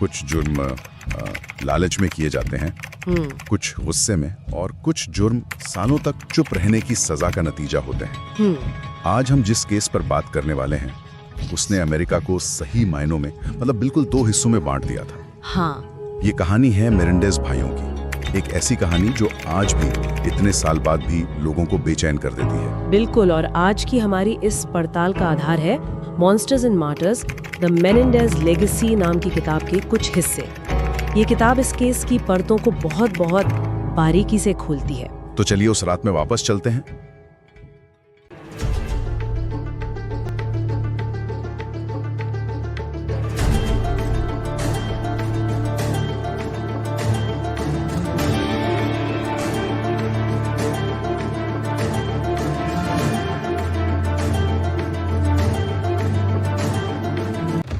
कुछ जुर्म लालच में किए जाते हैं, कुछ गुस्से में, और कुछ जुर्म सालों तक चुप रहने की सजा का नतीजा होते हैं। आज हम जिस केस पर बात करने वाले हैं उसने अमेरिका को सही मायनों में मतलब बिल्कुल दो हिस्सों में बांट दिया था। हाँ। ये कहानी है मेरेंडेज भाइयों की, एक ऐसी कहानी जो आज भी इतने साल बाद भी लोगों को बेचैन कर देती है। बिल्कुल, और आज की हमारी इस पड़ताल का आधार है monsters and martyrs, the Menendez legacy नाम की किताब के कुछ हिस्से। ये किताब इस केस की परतों को बहुत बारीकी से खोलती है। तो चलिए उस रात में वापस चलते हैं।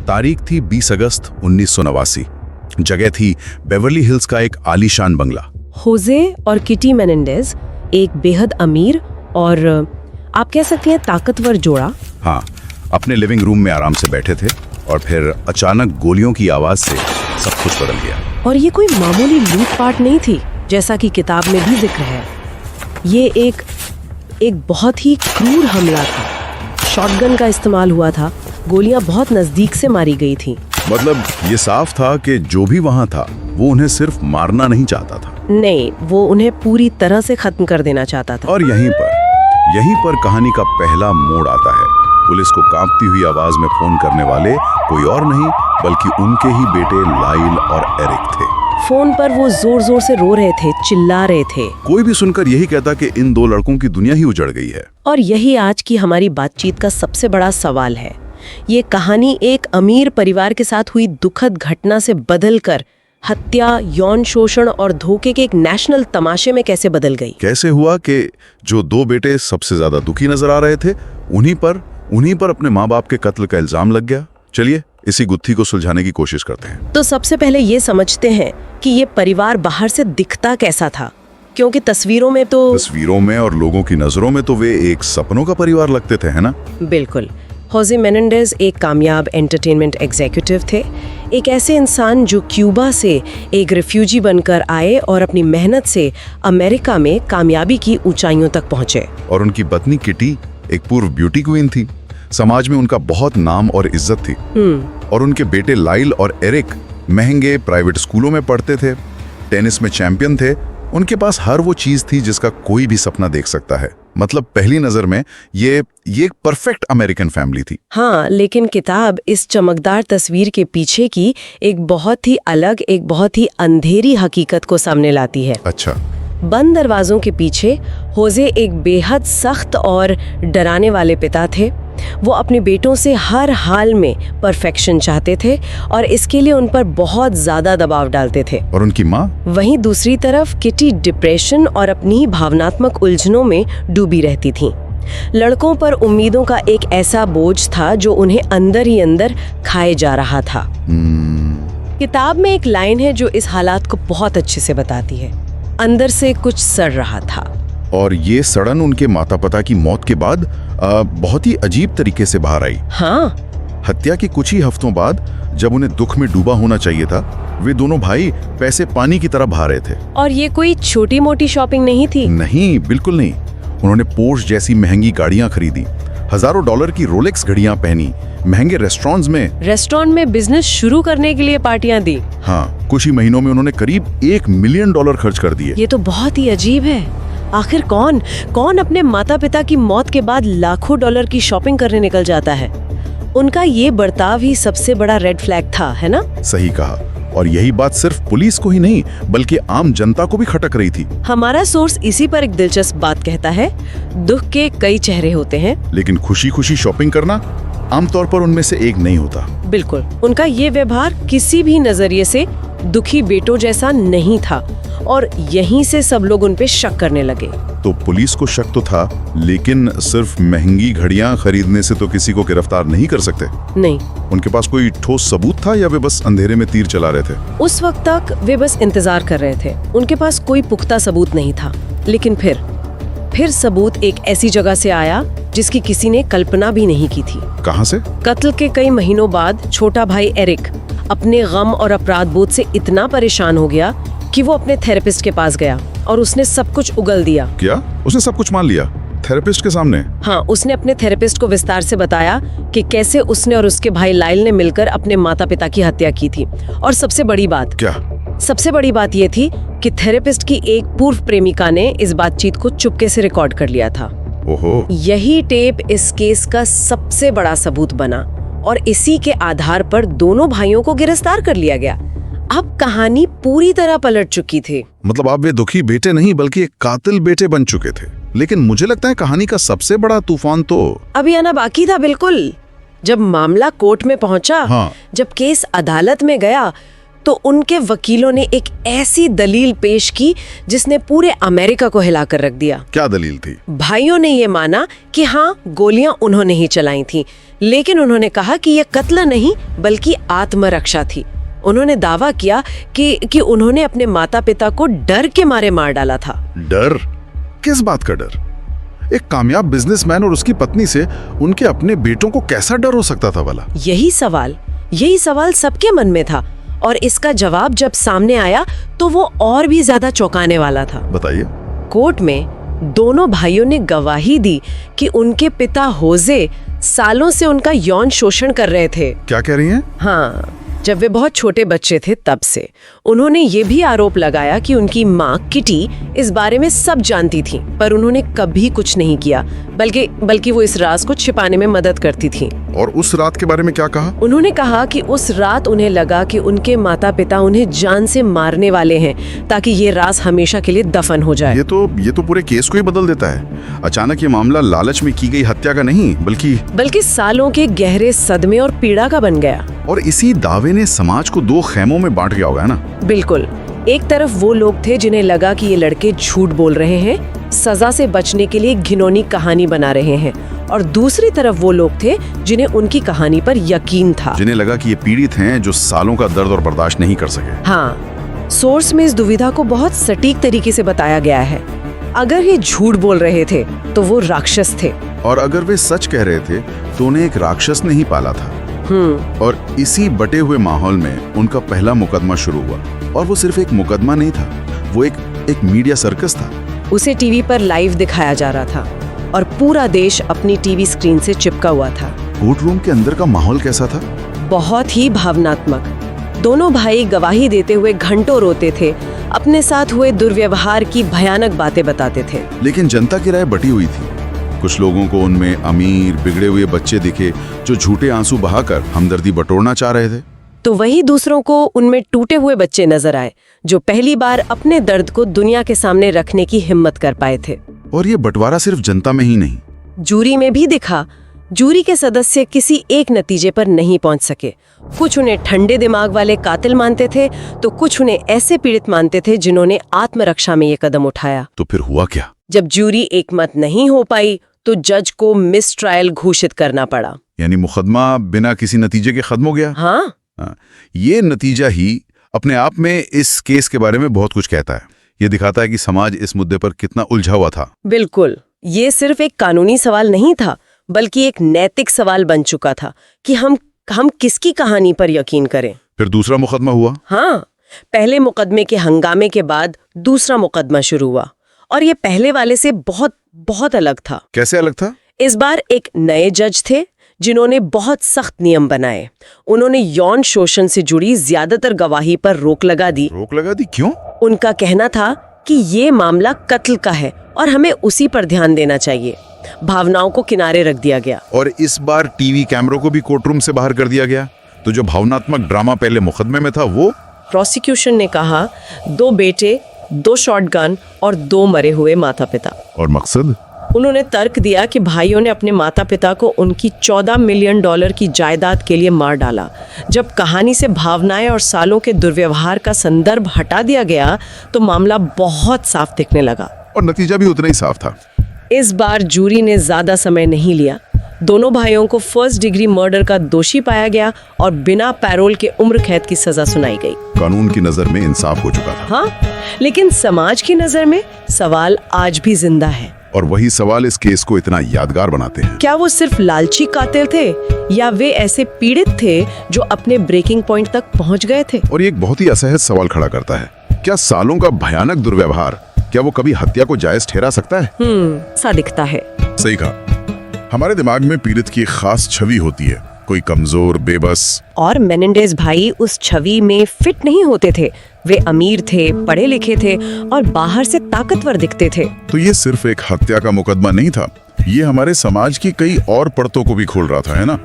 तारीख थी 20 अगस्त 1989। जगह थी बेवर्ली हिल्स का एक आलीशान बंगला। होजे और किटी मेनेंडेज एक बेहद अमीर और आप कह सकते हैं ताकतवर जोड़ा। हाँ, अपने लिविंग रूम में आराम से बैठे थे और फिर अचानक गोलियों की आवाज से सब कुछ बदल गया। और ये कोई मामूली लूटपाट नहीं थी, जैसा कि किताब में भी जिक्र है। ये एक बहुत ही क्रूर हमला था। शॉटगन का इस्तेमाल हुआ था, गोलियां बहुत नजदीक से मारी गई थी। मतलब ये साफ था कि जो भी वहां था वो उन्हें सिर्फ मारना नहीं चाहता था। नहीं, वो उन्हें पूरी तरह से खत्म कर देना चाहता था। और यहीं पर कहानी का पहला मोड़ आता है। पुलिस को कांपती हुई आवाज में फोन करने वाले कोई और नहीं बल्कि उनके ही बेटे लाइल और एरिक थे। फोन पर वो जोर जोर से रो रहे थे, चिल्ला रहे थे। कोई भी सुनकर यही कहता कि इन दो लड़कों की दुनिया ही उजड़ गई है। और यही आज की हमारी बातचीत का सबसे बड़ा सवाल है। ये कहानी एक अमीर परिवार के साथ हुई दुखद घटना से बदलकर हत्या, यौन शोषण और धोखे के एक नेशनल तमाशे में कैसे बदल गई। कैसे हुआ कि जो दो बेटे सबसे ज्यादा दुखी नजर आ रहे थे उन्हीं पर अपने माँ बाप के कत्ल का इल्जाम लग गया। चलिए इसी गुत्थी को सुलझाने की कोशिश करते हैं। तो सबसे पहले ये समझते हैं कि ये परिवार बाहर से दिखता कैसा था, क्योंकि तस्वीरों में और लोगों की नजरों में तो वे एक सपनों का परिवार लगते थे, है ना? बिल्कुल। होजे मेनेंडेज एक कामयाब एंटरटेनमेंट एग्जीक्यूटिव थे, एक ऐसे इंसान जो क्यूबा से एक रिफ्यूजी बनकर आए और अपनी मेहनत से अमेरिका में कामयाबी की ऊंचाइयों तक पहुंचे। और उनकी पत्नी किटी एक पूर्व ब्यूटी क्वीन थी, समाज में उनका बहुत नाम और इज्जत थी। और उनके बेटे लाइल और एरिक महंगे प्राइवेट स्कूलों में पढ़ते थे, टेनिस में चैंपियन थे। उनके पास हर वो चीज थी जिसका कोई भी सपना देख सकता है। मतलब पहली नजर में ये एक परफेक्ट अमेरिकन फैमिली थी। हाँ, लेकिन किताब इस चमकदार तस्वीर के पीछे की एक बहुत ही अलग, एक बहुत ही अंधेरी हकीकत को सामने लाती है। अच्छा। बंद दरवाजों के पीछे होजे एक बेहद सख्त और डराने वाले पिता थे। वो अपने बेटों से हर हाल में परफेक्शन चाहते थे और इसके लिए उन पर बहुत ज्यादा दबाव डालते थे। और उनकी माँ? वहीं दूसरी तरफ किटी डिप्रेशन और अपनी ही भावनात्मक उलझनों में डूबी रहती थी। लड़कों पर उम्मीदों का एक ऐसा बोझ था जो उन्हें अंदर ही अंदर खाए जा रहा था। किताब में एक लाइन है जो इस हालात को बहुत अच्छे से बताती है। अंदर से कुछ सड़ रहा था। और ये सड़न उनके माता पिता की मौत के बाद बहुत ही अजीब तरीके से बाहर आई। हाँ। हत्या के कुछ ही हफ्तों बाद जब उन्हें दुख में डूबा होना चाहिए था, वे दोनों भाई पैसे पानी की तरह बहा रहे थे। और ये कोई छोटी मोटी शॉपिंग नहीं थी। नहीं, बिल्कुल नहीं। उन्होंने पोर्श जैसी महंगी गाड़ियां खरीदी, हजारों डॉलर की रोलेक्स घड़ियां पहनी, महंगे रेस्टोरेंट में बिजनेस शुरू करने के लिए पार्टियां दी। हाँ, कुछ ही महीनों में उन्होंने करीब $1 मिलियन खर्च कर दिए। ये तो बहुत ही अजीब है। आखिर कौन अपने माता पिता की मौत के बाद लाखों डॉलर की शॉपिंग करने निकल जाता है? उनका ये बर्ताव ही सबसे बड़ा रेड फ्लैग था, है ना? सही कहा। और यही बात सिर्फ पुलिस को ही नहीं बल्कि आम जनता को भी खटक रही थी। हमारा सोर्स इसी पर एक दिलचस्प बात कहता है, दुख के कई चेहरे होते हैं, लेकिन खुशी खुशी शॉपिंग करना आमतौर पर उनमें से एक नहीं होता। बिल्कुल। उनका ये व्यवहार किसी भी नजरिए से दुखी बेटों जैसा नहीं था और यहीं से सब लोग उन पे शक करने लगे। तो पुलिस को शक तो था, लेकिन सिर्फ महंगी घड़ियां खरीदने से तो किसी को गिरफ्तार नहीं कर सकते। नहीं। उनके पास कोई ठोस सबूत था या वे बस अंधेरे में तीर चला रहे थे? उस वक्त तक वे बस इंतजार कर रहे थे। उनके पास कोई पुख्ता सबूत नहीं था। लेकिन फिर सबूत एक ऐसी जगह से आया जिसकी किसी ने कल्पना भी नहीं की थी। कहां से? कत्ल के कई महीनों बाद छोटा भाई एरिक अपने गम और अपराध बोध से इतना परेशान हो गया कि वो अपने थेरेपिस्ट के पास गया और उसने सब कुछ उगल दिया। क्या उसने सब कुछ मान लिया थेरेपिस्ट के सामने? हाँ, उसने अपने थेरेपिस्ट को विस्तार से बताया कि कैसे उसने और उसके भाई लाइल ने मिलकर अपने माता पिता की हत्या की थी। और सबसे बड़ी बात ये थी कि थेरेपिस्ट की एक पूर्व प्रेमिका ने इस बातचीत को चुपके से रिकॉर्ड कर लिया था। ओहो। यही टेप इस केस का सबसे बड़ा सबूत बना और इसी के आधार पर दोनों भाइयों को गिरफ्तार कर लिया गया। अब कहानी पूरी तरह पलट चुकी थी। मतलब आप वे दुखी बेटे नहीं बल्कि एक कातिल बेटे बन चुके थे। लेकिन मुझे लगता है कहानी का सबसे बड़ा तूफान तो अभी आना बाकी था। बिल्कुल, जब मामला कोर्ट में पहुंचा, हाँ। जब केस अदालत में गया तो उनके वकीलों ने एक ऐसी दलील पेश की जिसने पूरे अमेरिका को हिलाकर रख दिया। क्या दलील थी? भाइयों ने ये माना कि हाँ, गोलियां उन्होंने ही चलाई थी, लेकिन उन्होंने कहा कि यह कत्ल नहीं बल्कि आत्मरक्षा थी। उन्होंने दावा किया कि उन्होंने अपने माता पिता को डर के मारे मार डाला था। डर? किस बात का डर? एक कामयाब बिजनेसमैन और उसकी पत्नी से उनके अपने बेटों को कैसा डर हो सकता था भला? यही सवाल सबके मन में था और इसका जवाब जब सामने आया तो वो और भी ज्यादा चौंकाने वाला था। बताइए। कोर्ट में दोनों भाइयों ने गवाही दी कि उनके पिता होजे सालों से उनका यौन शोषण कर रहे थे। क्या कह रही हैं? हाँ, जब वे बहुत छोटे बच्चे थे तब से। उन्होंने ये भी आरोप लगाया कि उनकी माँ किटी इस बारे में सब जानती थी, पर उन्होंने कभी कुछ नहीं किया, बल्कि वो इस राज को छिपाने में मदद करती थी। और उस रात के बारे में क्या कहा? उन्होंने कहा कि उस रात उन्हें लगा कि उनके माता पिता उन्हें जान से मारने वाले हैं ताकि ये राज हमेशा के लिए दफन हो जाए। ये तो पूरे केस को ही बदल देता है। अचानक ये मामला लालच में की गई हत्या का नहीं बल्कि सालों के गहरे सदमे और पीड़ा का बन गया। और इसी दावे ने समाज को दो खेमों में बांट गया होगा ना? बिल्कुल। एक तरफ वो लोग थे जिन्हें लगा कि ये लड़के झूठ बोल रहे हैं, सजा से बचने के लिए घिनौनी कहानी बना रहे हैं, और दूसरी तरफ वो लोग थे जिन्हें उनकी कहानी पर यकीन था, जिन्हें लगा कि ये पीड़ित हैं जो सालों का दर्द और बर्दाश्त नहीं कर सके। हाँ, सोर्स में इस दुविधा को बहुत सटीक तरीके से बताया गया है। अगर ये झूठ बोल रहे थे तो वो राक्षस थे, और अगर वे सच कह रहे थे तो उन्हें एक राक्षस ने ही पाला था। और इसी बटे हुए माहौल में उनका पहला मुकदमा शुरू हुआ। और वो सिर्फ एक मुकदमा नहीं था, वो एक मीडिया सर्कस था। उसे टीवी पर लाइव दिखाया जा रहा था और पूरा देश अपनी टीवी स्क्रीन से चिपका हुआ था। कोर्ट रूम के अंदर का माहौल कैसा था? बहुत ही भावनात्मक। दोनों भाई गवाही देते हुए घंटों रोते थे, अपने साथ हुए दुर्व्यवहार की भयानक बातें बताते थे। लेकिन जनता की राय बटी हुई थी। कुछ लोगों को उनमें अमीर बिगड़े हुए बच्चे दिखे जो झूठे आंसू बहाकर हमदर्दी बटोरना चाह रहे थे, तो वही दूसरों को उनमें टूटे हुए बच्चे नजर आए जो पहली बार अपने दर्द को दुनिया के सामने रखने की हिम्मत कर पाए थे। और ये बंटवारा सिर्फ जनता में ही नहीं, जूरी में भी दिखा। जूरी के सदस्य किसी एक नतीजे पर नहीं पहुंच सके। कुछ उन्हें ठंडे दिमाग वाले कातिल मानते थे तो कुछ उन्हें ऐसे पीड़ित मानते थे जिन्होंने आत्मरक्षा में ये कदम उठाया। तो फिर हुआ क्या? जब जूरी एकमत नहीं हो पाई तो जज को मिस ट्रायल घोषित करना पड़ा। यानी मुकदमा बिना किसी नतीजे के खत्म हो गया। हाँ, ये नतीजा ही अपने आप में इस केस के बारे में बहुत कुछ कहता है। ये दिखाता है कि समाज इस मुद्दे पर कितना उलझा हुआ था। बिल्कुल, ये सिर्फ एक कानूनी सवाल नहीं था बल्कि एक नैतिक सवाल बन चुका था कि हम किसकी कहानी पर यकीन करें। फिर दूसरा मुकदमा हुआ। हाँ, पहले मुकदमे के हंगामे के बाद दूसरा मुकदमा शुरू हुआ और ये पहले वाले से बहुत अलग था। कैसे अलग था? इस बार एक नए जज थे जिन्होंने बहुत सख्त नियम बनाए। उन्होंने यौन शोषण से जुड़ी ज्यादातर गवाही पर रोक लगा दी। क्यों? उनका कहना था कि ये मामला कत्ल का है और हमें उसी पर ध्यान देना चाहिए। भावनाओं को किनारे रख दिया गया। और इस बार टीवी कैमरों को भी कोर्टरूम से बाहर कर दिया गया। तो जो भावनात्मक ड्रामा पहले मुकदमे में था वो? प्रोसिक्यूशन ने कहा 2 बेटे, 2 शॉटगन और 2 मरे हुए माता पिता। और मकसद? उन्होंने तर्क दिया कि भाइयों ने अपने माता पिता को उनकी $14 मिलियन की जायदाद के लिए मार डाला। जब कहानी से भावनाएं और सालों के दुर्व्यवहार का संदर्भ हटा दिया गया तो मामला बहुत साफ दिखने लगा। और नतीजा भी उतना ही साफ था। इस बार जूरी ने ज्यादा समय नहीं लिया। दोनों भाइयों को फर्स्ट डिग्री मर्डर का दोषी पाया गया और बिना पैरोल के उम्र कैद की सजा सुनाई गई। कानून की नजर में इंसाफ हो चुका था। हाँ, लेकिन समाज की नजर में सवाल आज भी जिंदा है। और वही सवाल इस केस को इतना यादगार बनाते हैं। क्या वो सिर्फ लालची कातिल थे या वे ऐसे पीड़ित थे जो अपने ब्रेकिंग पॉइंट तक पहुंच गए थे? और ये एक बहुत ही असहज सवाल खड़ा करता है, क्या सालों का भयानक दुर्व्यवहार क्या वो कभी हत्या को जायज ठहरा सकता है? सा दिखता है। सही कहा। हमारे दिमाग में पीड़ित की एक खास छवि होती है, कोई कमजोर, बेबस। और मेनेंडेज भाई उस छवि में फिट नहीं होते थे। वे अमीर थे, पढ़े लिखे थे और बाहर से ताकतवर दिखते थे। तो ये सिर्फ एक हत्या का मुकदमा नहीं था, ये हमारे समाज की कई और परतों को भी खोल रहा था, है ना?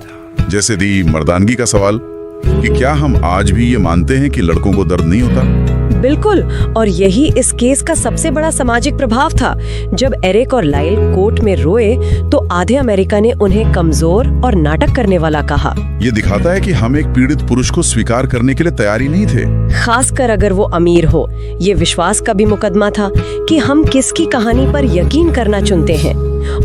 जैसे दी मर्दानगी का सवाल कि क्या हम आज भी ये मानते हैं कि लड़कों को दर्द नहीं होता? बिल्कुल, और यही इस केस का सबसे बड़ा सामाजिक प्रभाव था। जब एरिक और लाइल कोर्ट में रोए तो आधे अमेरिका ने उन्हें कमजोर और नाटक करने वाला कहा। ये दिखाता है कि हम एक पीड़ित पुरुष को स्वीकार करने के लिए तैयार ही नहीं थे, खासकर अगर वो अमीर हो। ये विश्वास का भी मुकदमा था कि हम किसकी कहानी पर यकीन करना चुनते हैं,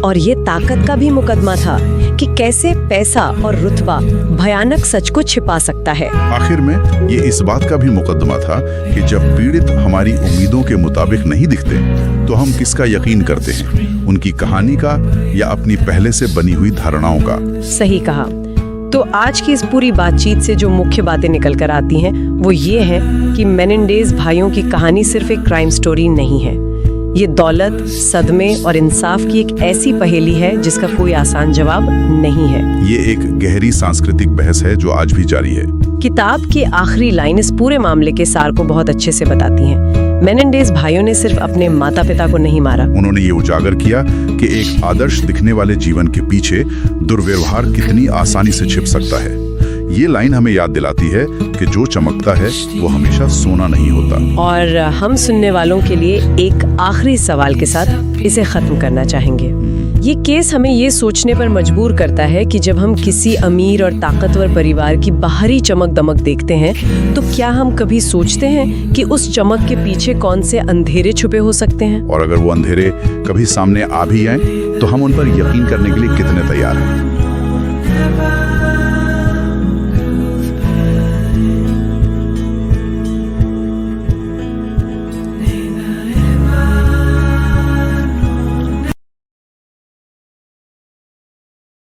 और ये ताकत का भी मुकदमा था कि कैसे पैसा और रुतबा भयानक सच को छिपा सकता है। आखिर में ये इस बात का भी मुकदमा था कि जब पीड़ित हमारी उम्मीदों के मुताबिक नहीं दिखते तो हम किसका यकीन करते हैं, उनकी कहानी का या अपनी पहले से बनी हुई धारणाओं का। सही कहा। तो आज की इस पूरी बातचीत से जो मुख्य बातें निकल कर आती हैं वो ये है कि मेनेंडेज भाइयों की कहानी सिर्फ एक क्राइम स्टोरी नहीं है। ये दौलत, सदमे और इंसाफ की एक ऐसी पहेली है जिसका कोई आसान जवाब नहीं है। ये एक गहरी सांस्कृतिक बहस है जो आज भी जारी है। किताब की आखिरी लाइन इस पूरे मामले के सार को बहुत अच्छे से बताती है। मेनेंडेज भाइयों ने सिर्फ अपने माता पिता को नहीं मारा, उन्होंने ये उजागर किया कि एक आदर्श दिखने वाले जीवन के पीछे दुर्व्यवहार कितनी आसानी से छिप सकता है। ये लाइन हमें याद दिलाती है कि जो चमकता है वो हमेशा सोना नहीं होता। और हम सुनने वालों के लिए एक आखिरी सवाल के साथ इसे खत्म करना चाहेंगे। ये केस हमें ये सोचने पर मजबूर करता है कि जब हम किसी अमीर और ताकतवर परिवार की बाहरी चमक दमक देखते हैं तो क्या हम कभी सोचते हैं कि उस चमक के पीछे कौन से अंधेरे छुपे हो सकते हैं? और अगर वो अंधेरे कभी सामने आ भी आए तो हम उन पर यकीन करने के लिए कितने तैयार हैं?